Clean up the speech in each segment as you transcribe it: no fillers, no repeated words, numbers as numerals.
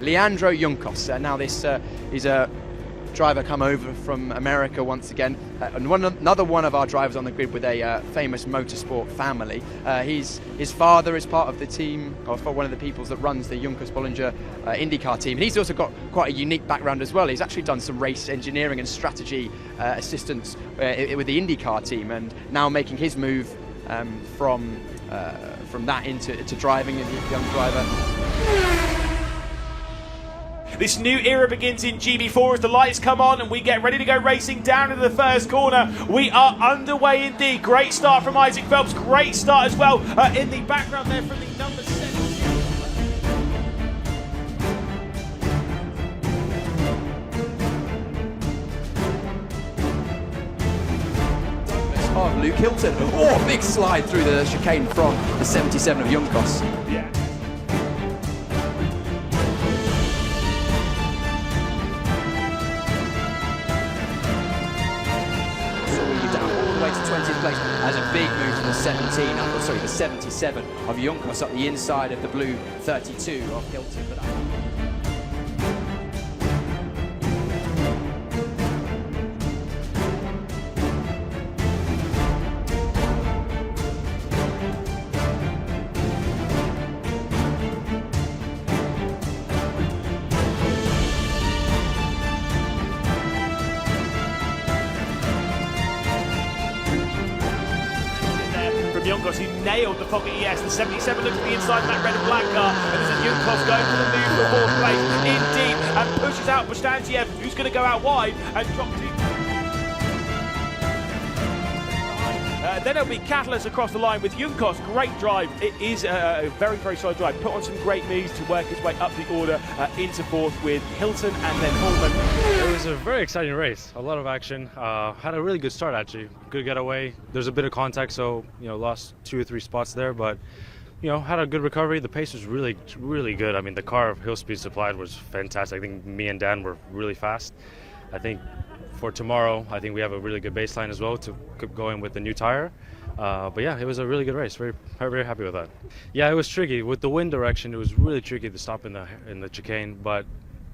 Leandro Juncos. Now this is a driver come over from America once again, and another one of our drivers on the grid with a famous motorsport family. His father is part of the team, or for one of the people that runs the Juncos Bollinger IndyCar team. And he's also got quite a unique background as well. He's actually done some race engineering and strategy assistance with the IndyCar team, and now making his move from that into driving as a young driver. This new era begins in GB4 as the lights come on and we get ready to go racing down into the first corner. We are underway indeed. Great start from Isaac Phelps. Great start as well in the background there from the number 7. Oh, Luke Hilton. Oh, big slide through the chicane from the 77 of Juncos. Yeah. To 20th place as a big move from the 77 of Juncos up the inside of the blue 32 of Hilton. Juncos, who nailed the Pocket ES. The 77 looks to the inside of that red and black car, and there's a Juncos going for the move for 4th place in deep and pushes out Bustantiev, who's going to go out wide and drop to. Then it'll be Catalyst across the line with Juncos. Great drive. It is a very, very solid drive. Put on some great moves to work his way up the order into 4th with Hilton and then Holman. It was a very exciting race. A lot of action. Had a really good start actually. Good getaway. There's a bit of contact, so lost 2 or 3 spots there, but had a good recovery. The pace was really, really good. I mean, the car hill speed supplied was fantastic. I think me and Dan were really fast. I think for tomorrow, I think we have a really good baseline as well to keep going with the new tire. But yeah, it was a really good race. Very, very happy with that. Yeah, it was tricky with the wind direction. It was really tricky to stop in the chicane, but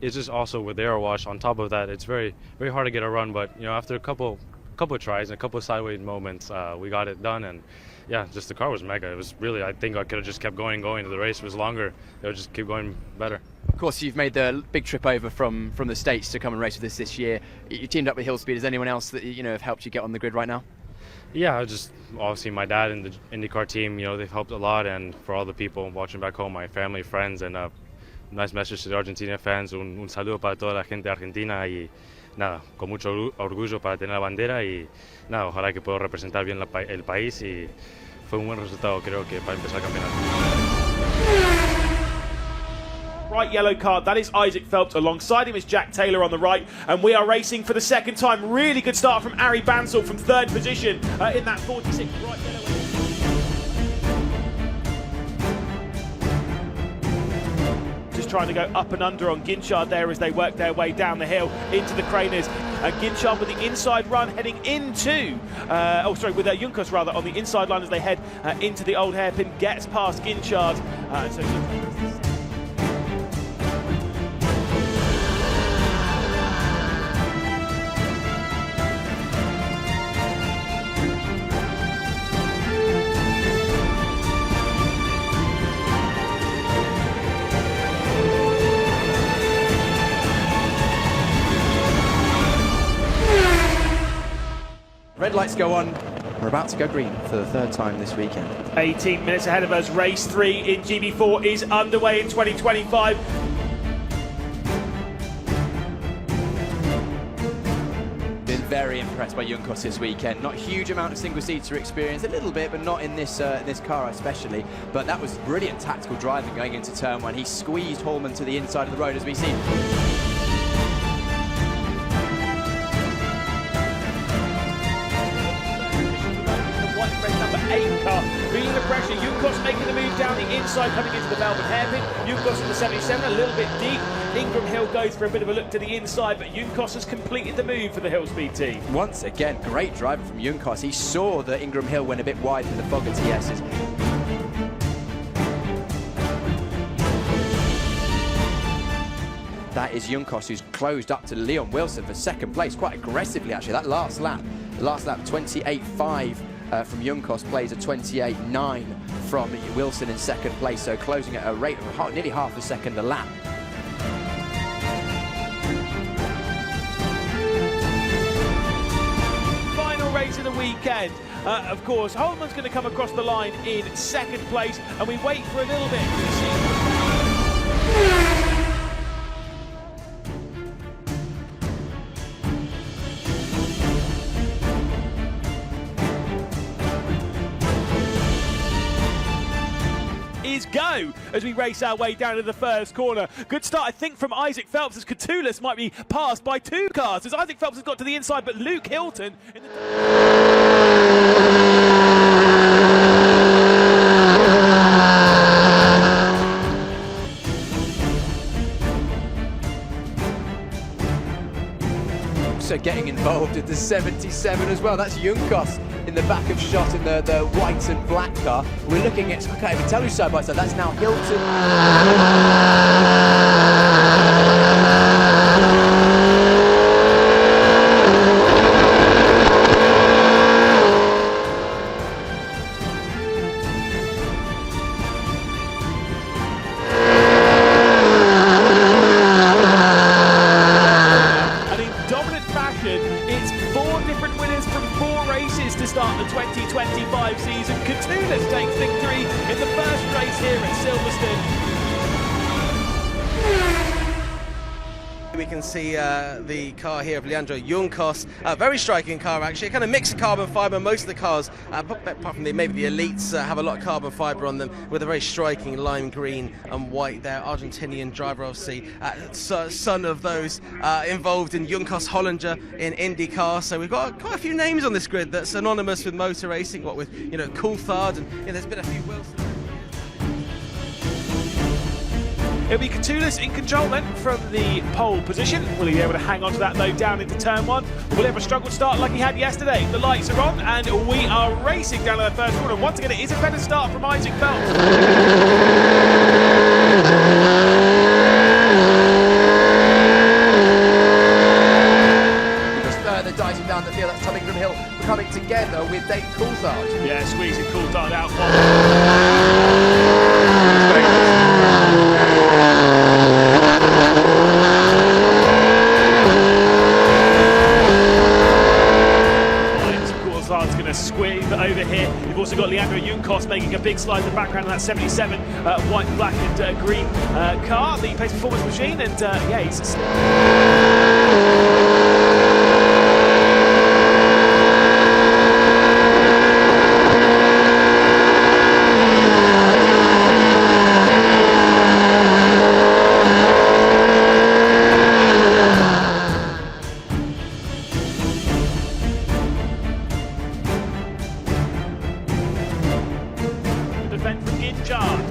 it's just also with the air wash on top of that. It's very, very hard to get a run. But after a couple of tries and a couple of sideways moments, we got it done. And yeah, just the car was mega. It was really, I think I could have just kept going. The race was longer. It would just keep going better. Of course, you've made the big trip over from the States to come and race with us this year. You teamed up with Hillspeed. Is anyone else that have helped you get on the grid right now? Yeah, just obviously my dad and the IndyCar team. They've helped a lot, and for all the people watching back home, my family, friends, and nice message to the Argentina fans. Un saludo para toda la gente argentina y nada, con mucho orgullo para tener la bandera y nada, ojalá que pueda representar bien el país y fue un buen resultado creo que para empezar el campeonato. Bright yellow card, that is Isaac Phelps. Alongside him is Jack Taylor on the right, and we are racing for the second time. Really good start from Ari Bansal from 3rd position in that 46 bright yellow. Just trying to go up and under on Ginchard there as they work their way down the hill into the Craners. And Ginchard with the inside run heading into, with Juncos rather, on the inside line as they head into the old hairpin, gets past Ginchard. Red lights go on. We're about to go green for the 3rd time this weekend. 18 minutes ahead of us. Race 3 in GB4 is underway in 2025. Been very impressed by Juncos this weekend. Not a huge amount of single-seater experience, a little bit, but not in this car especially. But that was brilliant tactical driving going into turn 1. He squeezed Holman to the inside of the road, as we see. Feeling the pressure, Juncos making the move down the inside, coming into the Melbourne hairpin. Juncos from the 77, a little bit deep. Ingram Hill goes for a bit of a look to the inside, but Juncos has completed the move for the Hillspeed team. Once again, great driving from Juncos. He saw that Ingram Hill went a bit wide for the Fogger TS's. that is Juncos, who's closed up to Leon Wilson for second place quite aggressively actually. That last lap 28.5 from Juncos, plays a 28.9 from Wilson in second place, so closing at a rate of nearly half a second a lap. Final race of the weekend. Of course, Holman's going to come across the line in second place, and we wait for a little bit to see. Go as we race our way down to the first corner. Good start, I think, from Isaac Phelps, as Catullus might be passed by 2 cars as Isaac Phelps has got to the inside, but Luke Hilton in Also getting involved in the 77 as well. That's Juncos in the back of shot in the white and black car. We're looking at, I can't even tell you side by side, that's now Hilton. It's 4 different winners from 4 races to start the 2025 season. Catullus takes victory in the first race here at Silverstone. We can see the car here of Leandro Juncos, a very striking car actually, a kind of mix of carbon fibre. Most of the cars, apart from maybe the elites, have a lot of carbon fibre on them, with a very striking lime green and white there. Argentinian driver, obviously, son of those involved in Juncos Hollinger in IndyCar. So we've got quite a few names on this grid that's synonymous with motor racing, what with, you know, Coulthard, and there's been a few Wilson. It'll be Catullus in control then from the pole position. Will he be able to hang on to that though down into turn 1? Will he have a struggle start like he had yesterday? The lights are on and we are racing down to the first corner. Once again, it is a better start from Isaac Phelps. They're dicing down the field. That's Tullington Hill coming together with Dave Coulthard. Yeah, squeezing Coulthard out. Coulthard's going to squeeze over here. You've also got Leandro Juncos making a big slide in the background of that 77 white, black and green car, the pace performance machine, and yeah, he's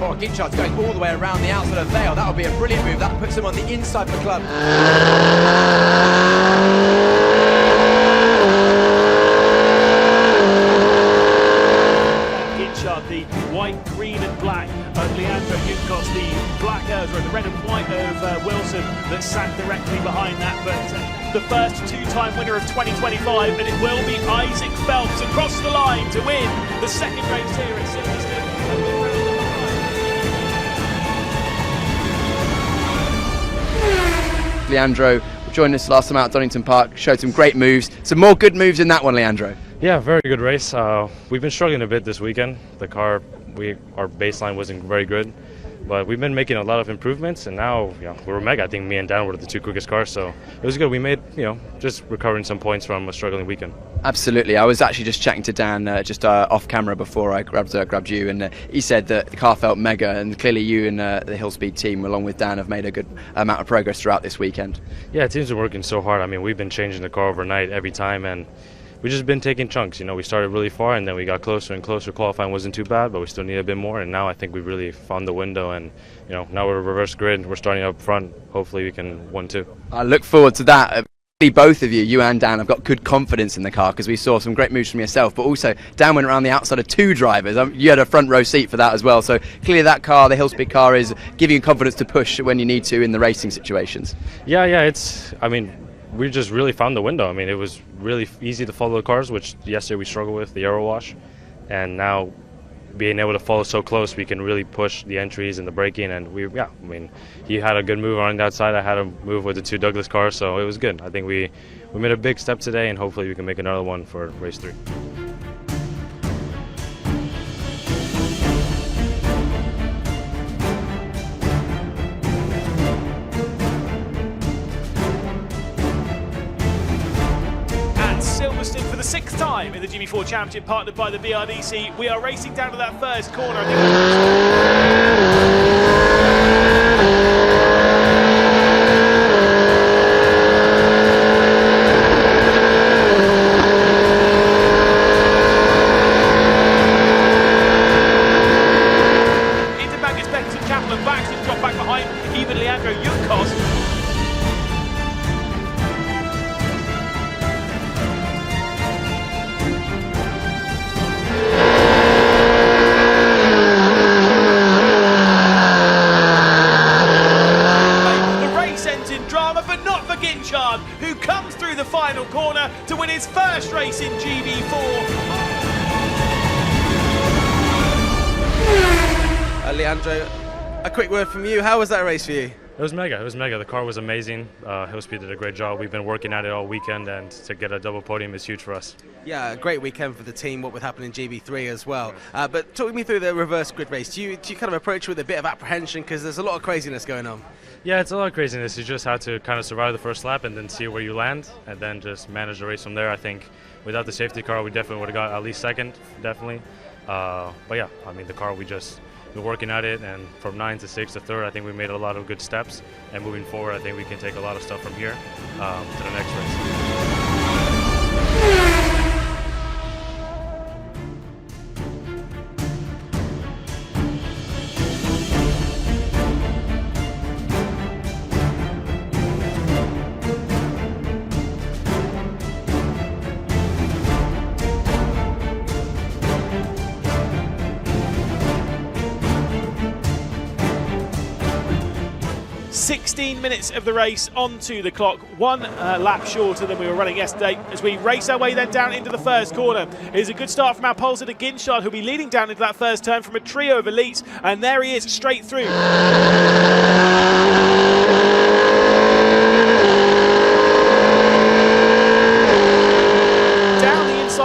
Oh, Ginchard's going all the way around the outside of Vale. That would be a brilliant move. That puts him on the inside of the club. Ginchard, the white, green and black of Leandro Juncos, the black the red and white of Wilson that sat directly behind that. But the first 2-time winner of 2025, and it will be Isaac Phelps across the line to win the second race here at Silverstone. Leandro joined us last time out at Donington Park, showed some great moves. Some more good moves in that one, Leandro. Yeah, very good race. We've been struggling a bit this weekend. The car, our baseline wasn't very good, but we've been making a lot of improvements, and now we're mega. I think me and Dan were the 2 quickest cars, so it was good. We made, just recovering some points from a struggling weekend. Absolutely. I was actually just chatting to Dan just off camera before I grabbed you, and he said that the car felt mega, and clearly you and the Hill Speed team, along with Dan, have made a good amount of progress throughout this weekend. Yeah, teams are working so hard. I mean, we've been changing the car overnight every time, and we've just been taking chunks. We started really far, and then we got closer and closer. Qualifying wasn't too bad, but we still need a bit more, and now I think we've really found the window, and now we're reverse grid. We're starting up front. Hopefully we can 1-2. I look forward to that. Both of you and Dan, have got good confidence in the car, because we saw some great moves from yourself, but also Dan went around the outside of 2 drivers. You had a front row seat for that as well, so clearly that car, the Hillspeed car, is giving you confidence to push when you need to in the racing situations. Yeah, I mean, we just really found the window. I mean, it was really easy to follow the cars, which yesterday we struggled with, the aero wash, and now being able to follow so close, we can really push the entries and the braking. And I mean, he had a good move on the outside. I had a move with the 2 Douglas cars, so it was good. I think we made a big step today, and hopefully we can make another one for race 3. For the 6th time in the GB4 Championship, partnered by the BRDC, we are racing down to that first corner. Into Magnus Beckerson, Chapel and Baxter drop back behind, even Leandro Juncos. Who comes through the final corner to win his first race in GB4. Leandro, a quick word from you. How was that race for you? It was mega. The car was amazing. Hillspeed did a great job. We've been working at it all weekend, and to get a double podium is huge for us. Yeah, a great weekend for the team, what would happen in GB3 as well. But talk me through the reverse grid race. Do you kind of approach it with a bit of apprehension, because there's a lot of craziness going on? Yeah, it's a lot of craziness. You just have to kind of survive the first lap and then see where you land, and then just manage the race from there. I think without the safety car, we definitely would have got at least 2nd, definitely. But yeah, I mean, the car, we just been working at it, and from 9th to 6th to 3rd, I think we made a lot of good steps. And moving forward, I think we can take a lot of stuff from here to the next race. 16 minutes of the race onto the clock, 1 lap shorter than we were running yesterday, as we race our way then down into the first corner. It is a good start from our pole sitter Ginchard, who'll be leading down into that first turn from a trio of elites, and there he is, straight through.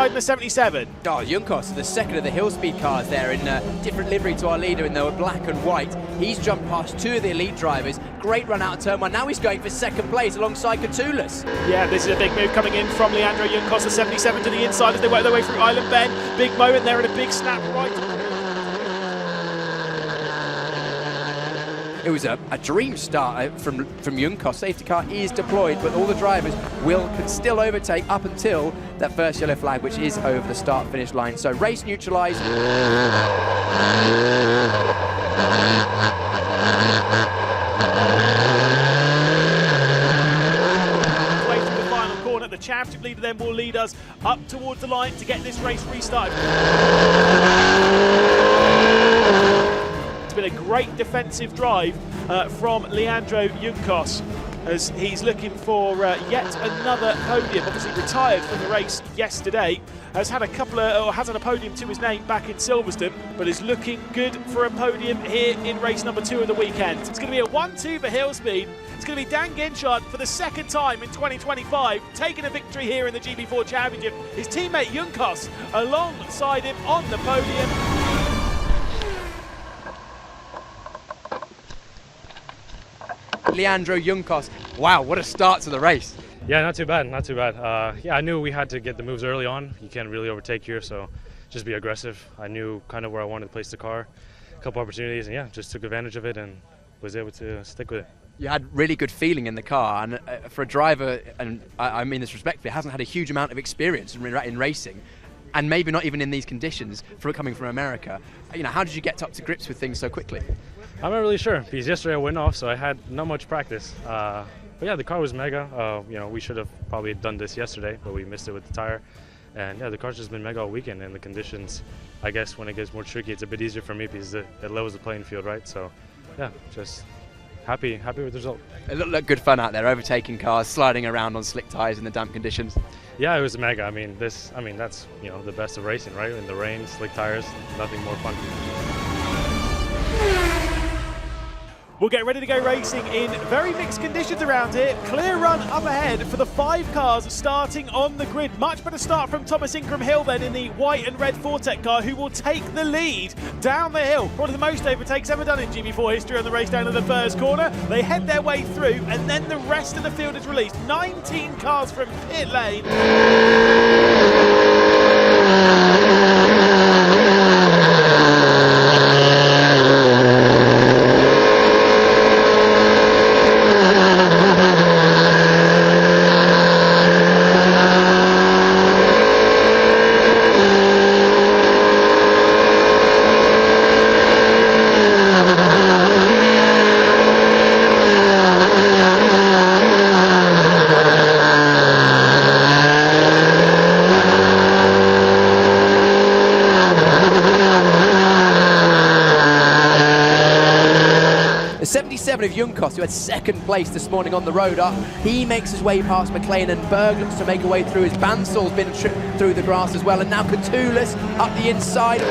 In the 77. Oh, Juncos, the second of the Hillspeed cars there in different livery to our leader in the black and white. He's jumped past 2 of the elite drivers. Great run out of turn 1. Now he's going for 2nd place alongside Catullus. Yeah, this is a big move coming in from Leandro Juncos, the 77 to the inside as they work their way through Island Bend. Big moment there and a big snap right. It was a dream start from Juncos. Safety car is deployed, but all the drivers can still overtake up until that first yellow flag, which is over the start-finish line. So race neutralised. Way through the final corner, the championship leader then will lead us up towards the line to get this race restarted. It's been a great defensive drive from Leandro Juncos, as he's looking for yet another podium. Obviously retired from the race yesterday, has had a podium to his name back in Silverstone, but is looking good for a podium here in race number 2 of the weekend. It's going to be a 1-2 for Hillspeed. It's going to be Dan Ginchard for the 2nd time in 2025, taking a victory here in the GB4 Championship. His teammate Juncos alongside him on the podium. Leandro Juncos. Wow, what a start to the race. Yeah, not too bad. Yeah, I knew we had to get the moves early on. You can't really overtake here, so just be aggressive. I knew kind of where I wanted to place the car. A couple opportunities, and yeah, just took advantage of it and was able to stick with it. You had really good feeling in the car, and for a driver, and I mean this respectfully, hasn't had a huge amount of experience in racing, and maybe not even in these conditions, coming from America. You know, how did you get up to grips with things so quickly? I'm not really sure, because yesterday I went off, so I had not much practice. But yeah, the car was mega. You know, we should have probably done this yesterday, but we missed it with the tire. And yeah, the car's just been mega all weekend, and the conditions, I guess when it gets more tricky, it's a bit easier for me because it levels the playing field, right? So yeah, just happy with the result. It looked like good fun out there, overtaking cars, sliding around on slick tires in the damp conditions. Yeah, it was mega. I mean, that's, you know, the best of racing, right? In the rain, slick tires, nothing more fun. We'll get ready to go racing in very mixed conditions around here. Clear run up ahead for the 5 cars starting on the grid. Much better start from Thomas Ingram Hill then in the white and red Fortec car, who will take the lead down the hill. One of the most overtakes ever done in GB4 history on the race down to the first corner. They head their way through, and then the rest of the field is released. 19 cars from pit lane. The 77 of Juncos, who had second place this morning on the road up, he makes his way past McLean, and Berg looks to make a way through. His bandsaul's been tripped through the grass as well, and now Catullus up the inside.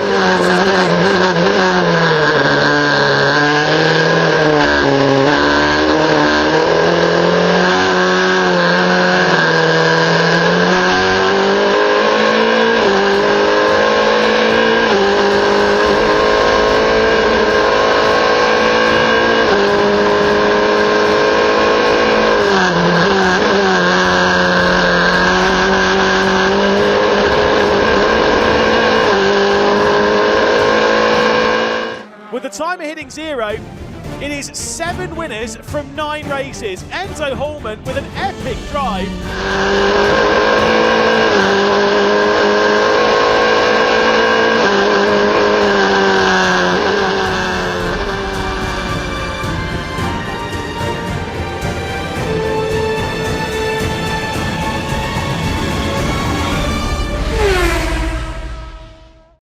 With the timer hitting 0, it is 7 winners from 9 races. Enzo Hallman with an epic drive.